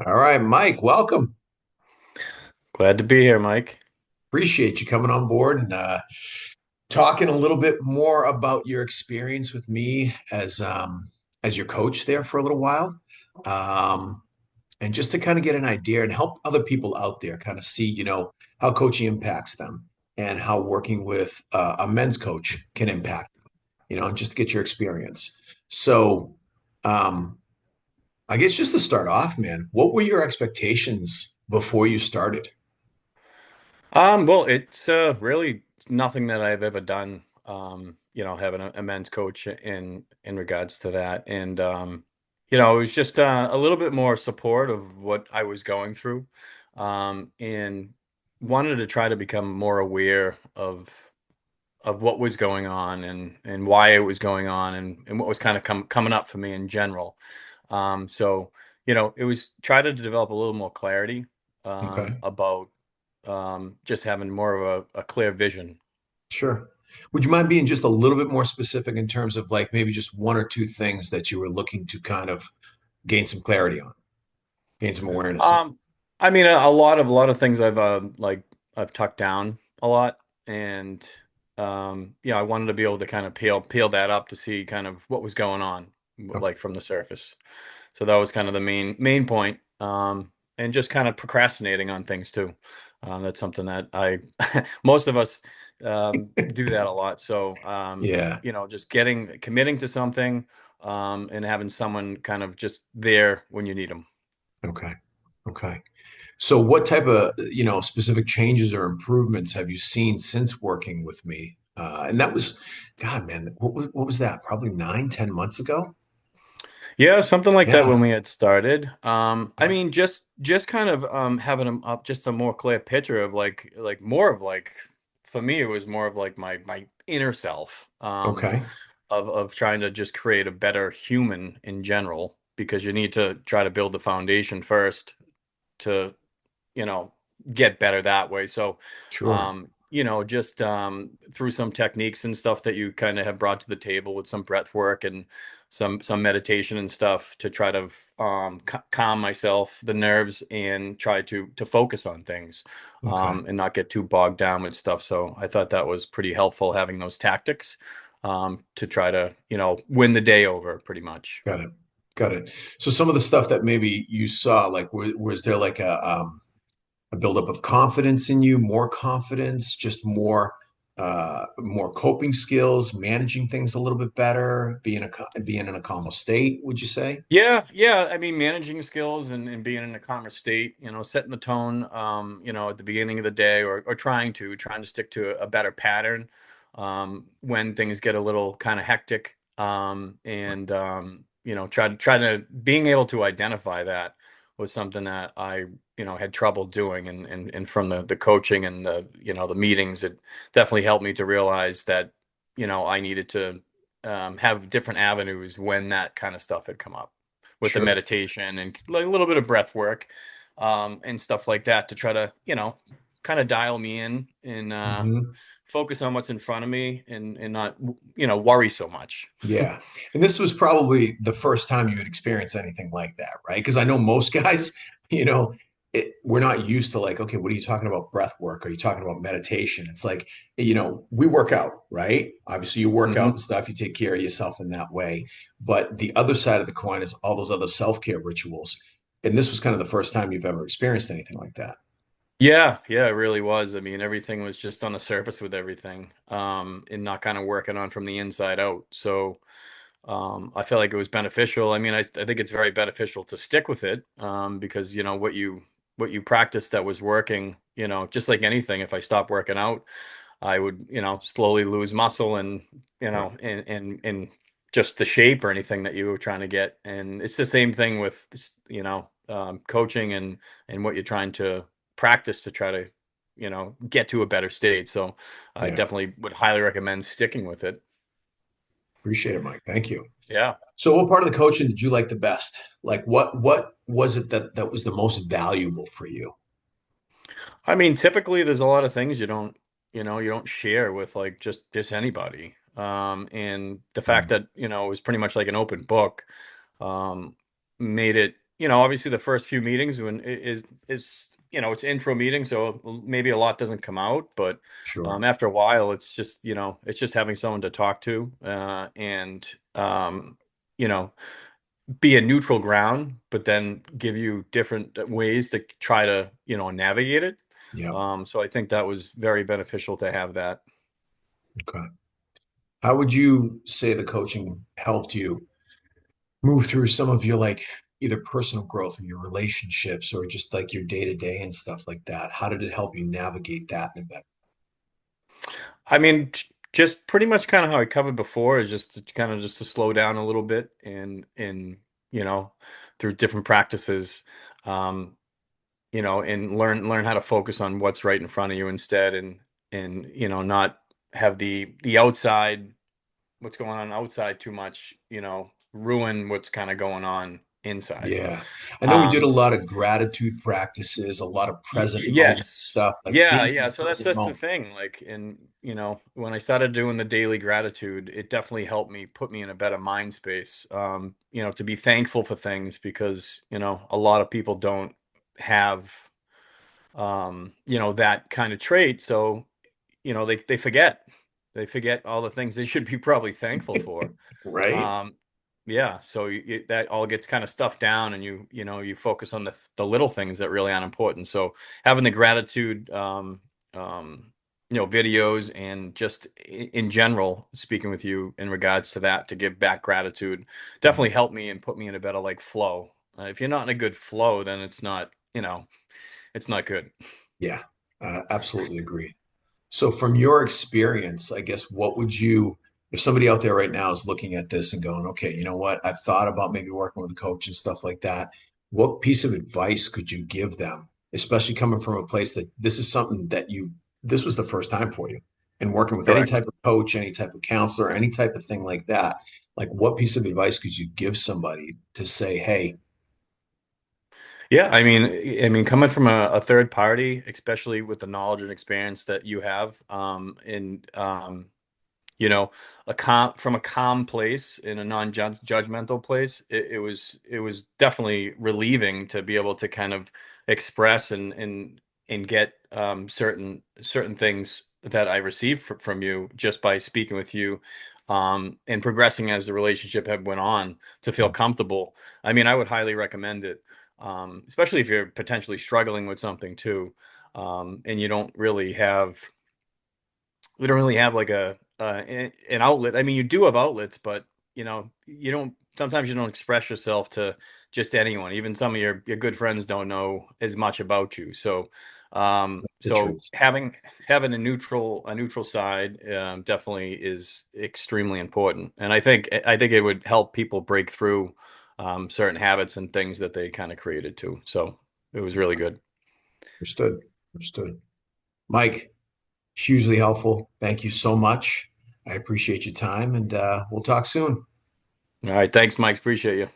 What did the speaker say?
All right, Mike, welcome. Glad to be here, Mike. Appreciate you coming on board and talking a little bit more about your experience with me as your coach there for a little while. Um, and just to kind of get an idea and help other people out there kind of see, how coaching impacts them and how working with a men's coach can impact them, and just to get your experience. So, um, I guess just to start off, man, what were your expectations before you started? Well, it's really nothing that I've ever done. Having a men's coach in regards to that, and it was just a little bit more support of what I was going through, and wanted to try to become more aware of what was going on and why it was going on and what was kind of coming up for me in general. So it was try to develop a little more clarity Okay. about just having more of a clear vision. Sure. Would you mind being just a little bit more specific in terms of like maybe just one or two things that you were looking to kind of gain some clarity on, gain some awareness on? Um, I mean, a lot of things I've tucked down a lot, and I wanted to be able to kind of peel that up to see kind of what was going on, Okay. like from the surface. So that was kind of the main point, and just kind of procrastinating on things too. That's something that I most of us do that a lot. So Yeah. just committing to something, and having someone kind of just there when you need them. Okay. Okay. So what type of, specific changes or improvements have you seen since working with me? And that was, God, man, what was that? Probably 9, 10 months ago? Yeah, something like that Yeah. when we had started. I Yeah. mean, just kind of having up just a more clear picture of like more of like for me it was more of like my inner self Okay. of trying to just create a better human in general because you need to try to build the foundation first to you know, get better that way. So, Sure. just through some techniques and stuff that you kind of have brought to the table with some breath work and some meditation and stuff to try to calm myself, the nerves, and try to focus on things, Okay. and not get too bogged down with stuff. So I thought that was pretty helpful having those tactics to try to win the day over, pretty much. Got it. Got it. So some of the stuff that maybe you saw, like, was there like a buildup of confidence in you, more confidence, just more coping skills, managing things a little bit better, being in a calmer state, would you say? Yeah, yeah. I mean, managing skills and being in a calmer state, setting the tone, at the beginning of the day or trying to stick to a better pattern when things get a little kind of hectic. And try to being able to identify that was something that I, had trouble doing. And from the coaching and the meetings, it definitely helped me to realize that, I needed to have different avenues when that kind of stuff had come up with the Sure. meditation and like a little bit of breath work and stuff like that to try to kind of dial me in and Hmm. focus on what's in front of me and not worry so much. Yeah. And this was probably the first time you had experienced anything like that, right? Because I know most guys, you know, we're not used to like, okay, what are you talking about breath work? Are you talking about meditation? It's like, we work out, right? Obviously, you work out Hmm. and stuff, you take care of yourself in that way. But the other side of the coin is all those other self-care rituals. And this was kind of the first time you've ever experienced anything like that. Yeah, yeah, it really was. I mean, everything was just on the surface with everything, and not kind of working on from the inside out. So I feel like it was beneficial. I mean, I think it's very beneficial to stick with it, because what you practiced that was working, just like anything, if I stopped working out, I would, slowly lose muscle and, Right. and just the shape or anything that you were trying to get. And it's the same thing with, coaching and what you're trying to practice to try to, get to a better state. So I Yeah. definitely would highly recommend sticking with it. Appreciate it, Mike. Thank you. Yeah. So what part of the coaching did you like the best? Like what was it that was the most valuable for you? I mean, typically there's a lot of things you don't share with like just anybody. And the fact Mm. that, it was pretty much like an open book, um, made it obviously the first few meetings when is it's intro meeting, so maybe a lot doesn't come out, but Sure. after a while, it's just having someone to talk to, and you know, be a neutral ground, but then give you different ways to try to, navigate it. Yeah. So I think that was very beneficial to have that. Okay. How would you say the coaching helped you move through some of your like either personal growth or your relationships or just like your day to day and stuff like that? How did it help you navigate that in a better? I mean, just pretty much kind of how I covered before is just to kind of just to slow down a little bit and you know through different practices, um, and learn how to focus on what's right in front of you instead, and not have the outside, what's going on outside too much, ruin what's kind of going on inside. Yeah. I know we did a Um, lot of gratitude practices, a lot of present moment Yes. stuff, like Yeah, being in yeah. the So present that's the moment. thing. Like, and when I started doing the daily gratitude, it definitely helped me put me in a better mind space. To be thankful for things because, a lot of people don't have that kind of trait. So, they forget. They forget all the things they should be probably thankful for. Right? Um, yeah, so that all gets kind of stuffed down, and you focus on the little things that really aren't important. So having the gratitude, videos, and just in general, speaking with you in regards to that, to give back gratitude, definitely Mhm. helped me and put me in a better like flow. If you're not in a good flow, then it's not good. Yeah, absolutely agree. So, from your experience, I guess, what would you, if somebody out there right now is looking at this and going, okay, you know what, I've thought about maybe working with a coach and stuff like that, what piece of advice could you give them, especially coming from a place that this is something that this was the first time for you, and working with any Correct. type of coach, any type of counselor, any type of thing like that? Like, what piece of advice could you give somebody to say, hey, Yeah, I mean, coming from a third party, especially with the knowledge and experience that you have, and you know, from a calm place in a non-judgmental place, it was definitely relieving to be able to kind of express and get certain things that I received from you just by speaking with you, and progressing as the relationship had went on to feel comfortable. I mean, I would highly recommend it, especially if you're potentially struggling with something too, and we don't really have like an outlet. I mean, you do have outlets, but you don't. Sometimes you don't express yourself to just anyone. Even some of your good friends don't know as much about you. So, the so truth? having a neutral side, definitely is extremely important. And I think it would help people break through certain habits and things that they kind of created too. So it was really good. Understood. Understood. Mike, hugely helpful. Thank you so much. I appreciate your time and we'll talk soon. All right, thanks, Mike. Appreciate you.